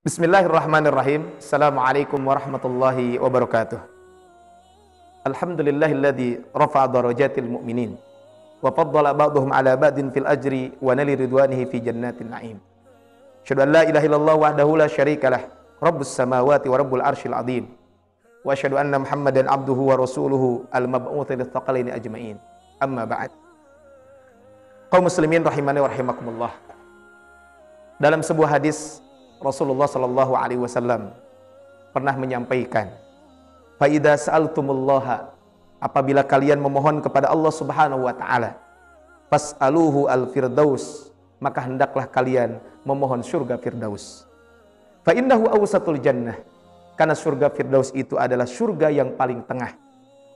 Bismillahirrahmanirrahim. Assalamualaikum warahmatullahi wabarakatuh. Alhamdulillahilladzi rafa'a darajatil mu'minin wa faddala ba'dahum 'ala ba'din fil ajri wa nali ridwanihi fi jannatin na'im. Asyhadu an la ilaha illallah wahdahu la syarikalah, rabbus samawati wa rabbul arsyil 'azim. Wa asyhadu anna Muhammadan 'abduhu wa rasuluhu al-mab'uts lil thaqalaini ajma'in. Amma ba'd. Kaum muslimin rahimani wa rahimakumullah. Dalam sebuah hadis Rasulullah sallallahu alaihi wasallam pernah menyampaikan, "Fa idza sa'altumullaha," apabila kalian memohon kepada Allah Subhanahu wa taala, "fas'aluhu al-firdaus," maka hendaklah kalian memohon surga Firdaus. Fa innahu awsatul jannah, karena surga Firdaus itu adalah surga yang paling tengah.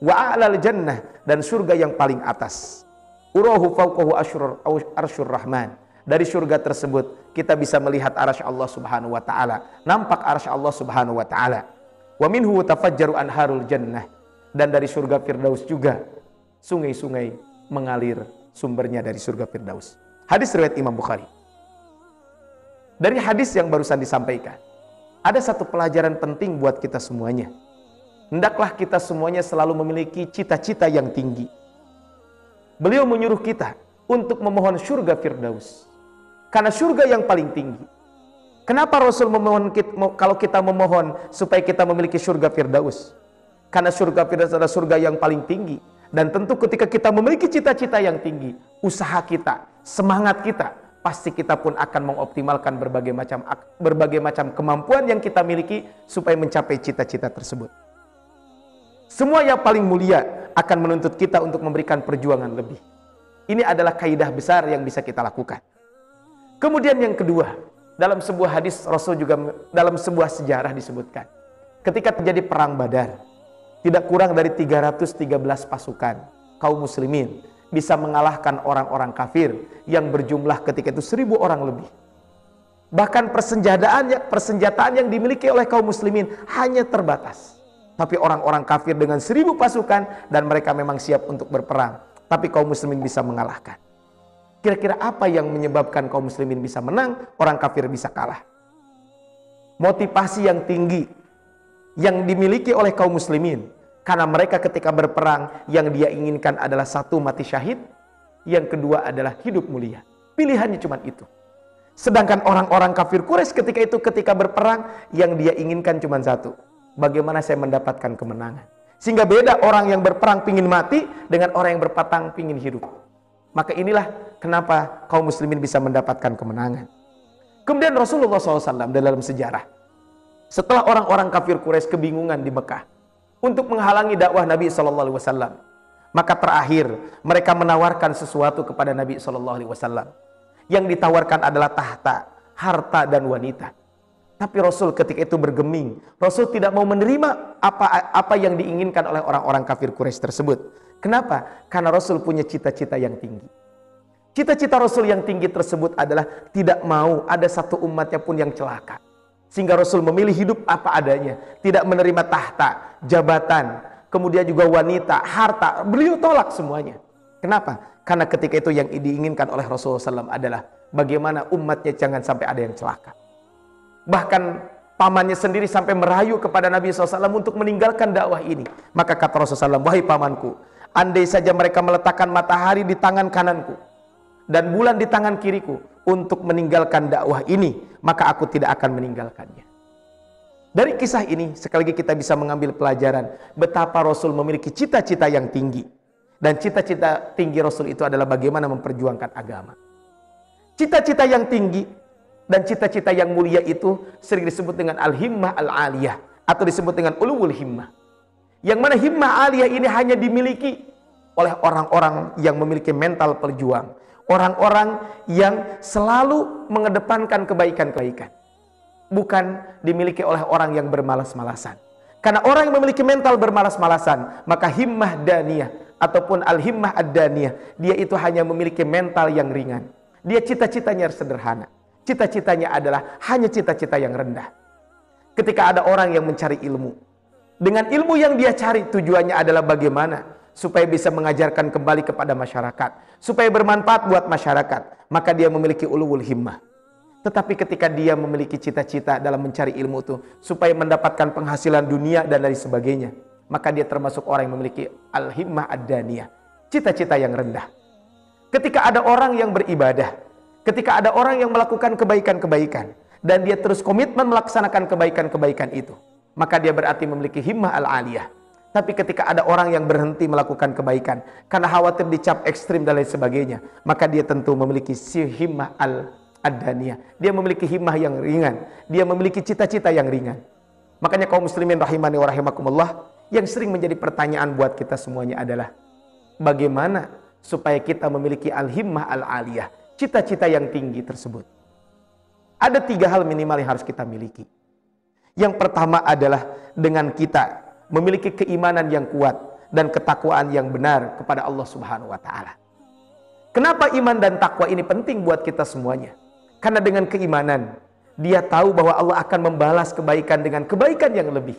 Wa a'lal jannah, dan surga yang paling atas. Urahu fawqahu arsyur rahman. Dari surga tersebut kita bisa melihat arsy Allah Subhanahu wa taala, nampak arsy Allah Subhanahu wa taala. Wa minhu tafajjaru anharul jannah, dan dari surga Firdaus juga sungai-sungai mengalir sumbernya dari surga Firdaus. Hadis riwayat Imam Bukhari. Dari hadis yang barusan disampaikan, ada satu pelajaran penting buat kita semuanya. Hendaklah kita semuanya selalu memiliki cita-cita yang tinggi. Beliau menyuruh kita untuk memohon surga Firdaus, karena surga yang paling tinggi. Kenapa Rasul memohon kalau kita memohon supaya kita memiliki surga Firdaus? Karena surga Firdaus adalah surga yang paling tinggi. Dan tentu ketika kita memiliki cita-cita yang tinggi, usaha kita, semangat kita, pasti kita pun akan mengoptimalkan berbagai macam kemampuan yang kita miliki supaya mencapai cita-cita tersebut. Semua yang paling mulia akan menuntut kita untuk memberikan perjuangan lebih. Ini adalah kaidah besar yang bisa kita lakukan. Kemudian yang kedua, dalam sebuah hadis Rasul juga dalam sebuah sejarah disebutkan, ketika terjadi perang Badar, tidak kurang dari 313 pasukan kaum muslimin bisa mengalahkan orang-orang kafir yang berjumlah ketika itu 1000 orang lebih. Bahkan persenjataan yang dimiliki oleh kaum muslimin hanya terbatas. Tapi orang-orang kafir dengan 1000 pasukan dan mereka memang siap untuk berperang, tapi kaum muslimin bisa mengalahkan. Kira-kira apa yang menyebabkan kaum muslimin bisa menang, orang kafir bisa kalah? Motivasi yang tinggi yang dimiliki oleh kaum muslimin, karena mereka ketika berperang yang dia inginkan adalah satu, mati syahid, yang kedua adalah hidup mulia. Pilihannya cuma itu. Sedangkan orang-orang kafir Quraisy ketika berperang yang dia inginkan cuma satu, bagaimana saya mendapatkan kemenangan. Sehingga beda orang yang berperang pingin mati dengan orang yang berperang pingin hidup. Maka inilah kenapa kaum muslimin bisa mendapatkan kemenangan. Kemudian Rasulullah SAW dalam sejarah, setelah orang-orang kafir Quraisy kebingungan di Mekah untuk menghalangi dakwah Nabi SAW, maka terakhir mereka menawarkan sesuatu kepada Nabi SAW. Yang ditawarkan adalah tahta, harta, dan wanita. Tapi Rasul ketika itu bergeming. Rasul tidak mau menerima apa yang diinginkan oleh orang-orang kafir Quraisy tersebut. Kenapa? Karena Rasul punya cita-cita yang tinggi. Cita-cita Rasul yang tinggi tersebut adalah tidak mau ada satu umatnya pun yang celaka. Sehingga Rasul memilih hidup apa adanya. Tidak menerima tahta, jabatan, kemudian juga wanita, harta. Beliau tolak semuanya. Kenapa? Karena ketika itu yang diinginkan oleh Rasulullah SAW adalah bagaimana umatnya jangan sampai ada yang celaka. Bahkan pamannya sendiri sampai merayu kepada Nabi SAW untuk meninggalkan dakwah ini. Maka kata Rasulullah SAW, "Wahai pamanku, andai saja mereka meletakkan matahari di tangan kananku dan bulan di tangan kiriku untuk meninggalkan dakwah ini, maka aku tidak akan meninggalkannya." Dari kisah ini sekali lagi kita bisa mengambil pelajaran betapa Rasul memiliki cita-cita yang tinggi. Dan cita-cita tinggi Rasul itu adalah bagaimana memperjuangkan agama. Cita-cita yang tinggi dan cita-cita yang mulia itu sering disebut dengan al-himmah al-aliyah atau disebut dengan ulul himmah. Yang mana himmah aliyah ini hanya dimiliki oleh orang-orang yang memiliki mental pejuang. Orang-orang yang selalu mengedepankan kebaikan-kebaikan. Bukan dimiliki oleh orang yang bermalas-malasan. Karena orang yang memiliki mental bermalas-malasan, maka himmah daniyah ataupun al-himmah ad-daniyah, dia itu hanya memiliki mental yang ringan. Dia cita-citanya sederhana. Cita-citanya adalah hanya cita-cita yang rendah. Ketika ada orang yang mencari ilmu, dengan ilmu yang dia cari tujuannya adalah bagaimana supaya bisa mengajarkan kembali kepada masyarakat, supaya bermanfaat buat masyarakat, maka dia memiliki ulul himmah. Tetapi ketika dia memiliki cita-cita dalam mencari ilmu itu, supaya mendapatkan penghasilan dunia dan lain sebagainya, maka dia termasuk orang yang memiliki al-himmah ad-daniyah, cita-cita yang rendah. Ketika ada orang yang beribadah, ketika ada orang yang melakukan kebaikan-kebaikan, dan dia terus komitmen melaksanakan kebaikan-kebaikan itu, maka dia berarti memiliki himmah al-aliyah. Tapi ketika ada orang yang berhenti melakukan kebaikan karena khawatir dicap ekstrim dan lain sebagainya, maka dia tentu memiliki si himmah al-daniyah. Dia memiliki himmah yang ringan, dia memiliki cita-cita yang ringan. Makanya kaum muslimin rahimani wa rahimakumullah, yang sering menjadi pertanyaan buat kita semuanya adalah bagaimana supaya kita memiliki al-himmah al-aliyah, cita-cita yang tinggi tersebut. Ada 3 hal minimal yang harus kita miliki. Yang pertama adalah dengan kita memiliki keimanan yang kuat dan ketakwaan yang benar kepada Allah Subhanahu wa taala. Kenapa iman dan takwa ini penting buat kita semuanya? Karena dengan keimanan dia tahu bahwa Allah akan membalas kebaikan dengan kebaikan yang lebih.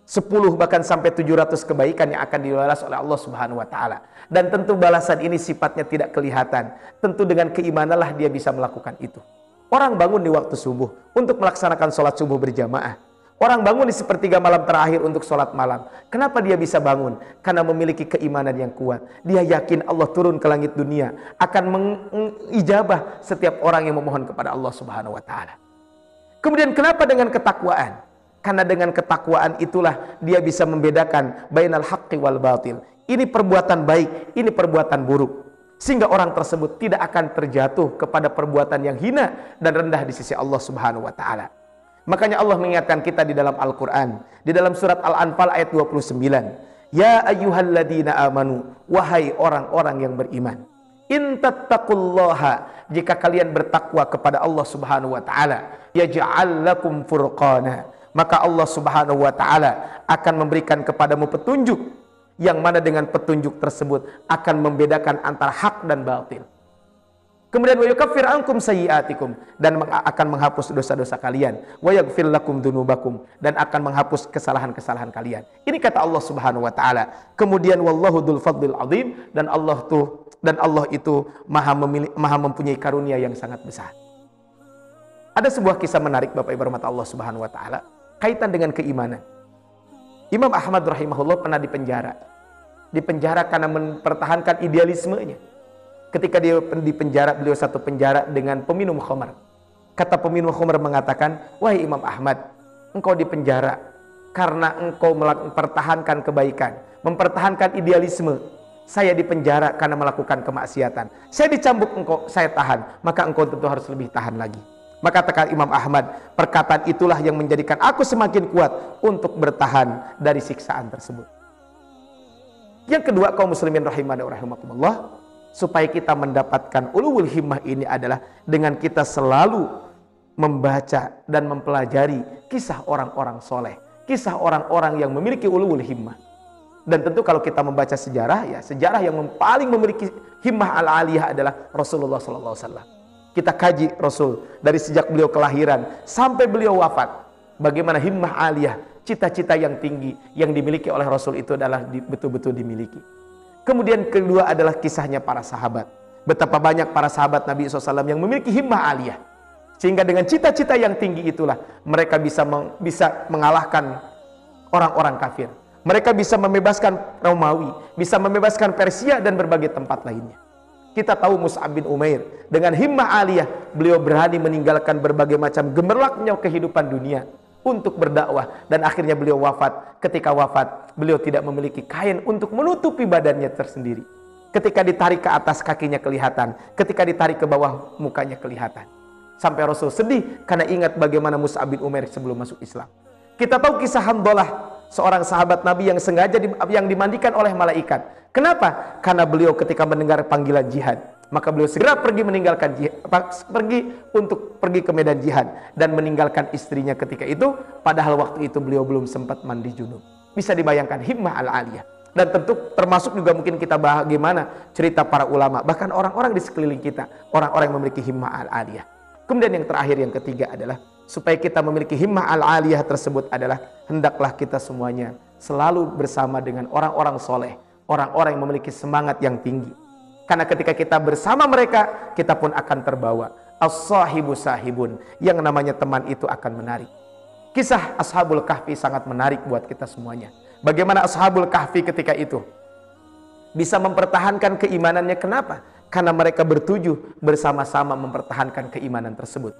10 bahkan sampai 700 kebaikan yang akan dibalas oleh Allah Subhanahu wa taala. Dan tentu balasan ini sifatnya tidak kelihatan. Tentu dengan keimananlah dia bisa melakukan itu. Orang bangun di waktu subuh untuk melaksanakan sholat subuh berjamaah. Orang bangun di sepertiga malam terakhir untuk sholat malam. Kenapa dia bisa bangun? Karena memiliki keimanan yang kuat. Dia yakin Allah turun ke langit dunia akan mengijabah setiap orang yang memohon kepada Allah Subhanahu wa taala. Kemudian kenapa dengan ketakwaan? Karena dengan ketakwaan itulah dia bisa membedakan bainal haqqi wal batil. Ini perbuatan baik, ini perbuatan buruk. Sehingga orang tersebut tidak akan terjatuh kepada perbuatan yang hina dan rendah di sisi Allah Subhanahu wa taala. Makanya Allah mengingatkan kita di dalam Al-Qur'an, di dalam surat Al-Anfal ayat 29. Ya ayyuhalladzina amanu, wahai orang-orang yang beriman. In tattaqullaha, jika kalian bertakwa kepada Allah Subhanahu wa taala, yaj'al lakum furqana, maka Allah Subhanahu wa taala akan memberikan kepadamu petunjuk, yang mana dengan petunjuk tersebut akan membedakan antara hak dan batil. Kemudian wa yukaffir ankum sayyi'atikum, dan akan menghapus dosa-dosa kalian, wa yaghfir lakum dzunubakum, dan akan menghapus kesalahan-kesalahan kalian. Ini kata Allah Subhanahu wa taala. Kemudian wallahu dzul fadlil azim, dan Allah itu maha mempunyai karunia yang sangat besar. Ada sebuah kisah menarik Bapak Ibu rahmat Allah Subhanahu wa taala kaitan dengan keimanan. Imam Ahmad rahimahullah pernah dipenjara. Dipenjara karena mempertahankan idealismenya. Ketika dia di penjara, beliau satu penjara dengan peminum khamar. Kata peminum khamar mengatakan, wahai Imam Ahmad, engkau di penjara karena engkau mempertahankan kebaikan, mempertahankan idealisme. Saya di penjara karena melakukan kemaksiatan. Saya dicambuk engkau, saya tahan. Maka engkau tentu harus lebih tahan lagi. Maka kata Imam Ahmad, perkataan itulah yang menjadikan aku semakin kuat untuk bertahan dari siksaan tersebut. Yang kedua, kaum muslimin rahimani wa rahimakumullah, supaya kita mendapatkan ulul himmah ini adalah dengan kita selalu membaca dan mempelajari kisah orang-orang soleh, kisah orang-orang yang memiliki ulul himmah. Dan tentu kalau kita membaca sejarah, ya sejarah yang paling memiliki himmah al-aliyah adalah Rasulullah SAW. Kita kaji Rasul dari sejak beliau kelahiran sampai beliau wafat. Bagaimana himmah aliyah, cita-cita yang tinggi yang dimiliki oleh Rasul itu adalah betul-betul dimiliki. Kemudian kedua adalah kisahnya para sahabat. Betapa banyak para sahabat Nabi SAW yang memiliki himmah aliyah. Sehingga dengan cita-cita yang tinggi itulah mereka bisa mengalahkan orang-orang kafir. Mereka bisa membebaskan Romawi, bisa membebaskan Persia dan berbagai tempat lainnya. Kita tahu Mus'ab bin Umair dengan himmah aliyah, beliau berani meninggalkan berbagai macam gemerlapnya kehidupan dunia untuk berdakwah, dan akhirnya beliau wafat. Ketika wafat, beliau tidak memiliki kain untuk menutupi badannya tersendiri. Ketika ditarik ke atas kakinya kelihatan, ketika ditarik ke bawah mukanya kelihatan. Sampai Rasul sedih karena ingat bagaimana Mus'ab bin Umair sebelum masuk Islam. Kita tahu kisah Hamdalah, seorang sahabat Nabi yang sengaja yang dimandikan oleh malaikat. Kenapa? Karena beliau ketika mendengar panggilan jihad, maka beliau segera pergi meninggalkan pergi ke medan jihad dan meninggalkan istrinya ketika itu, padahal waktu itu beliau belum sempat mandi junub. Bisa dibayangkan himmah al-aliyah. Dan tentu termasuk juga mungkin kita bagaimana cerita para ulama, bahkan orang-orang di sekeliling kita, orang-orang yang memiliki himmah al-aliyah. Kemudian yang terakhir, yang ketiga adalah supaya kita memiliki himmah al-aliyah tersebut adalah hendaklah kita semuanya selalu bersama dengan orang-orang soleh, orang-orang yang memiliki semangat yang tinggi. Karena ketika kita bersama mereka, kita pun akan terbawa. As-sahibu sahibun. Yang namanya teman itu akan menarik. Kisah Ashabul Kahfi sangat menarik buat kita semuanya. Bagaimana Ashabul Kahfi ketika itu bisa mempertahankan keimanannya. Kenapa? Karena mereka bertujuh bersama-sama mempertahankan keimanan tersebut.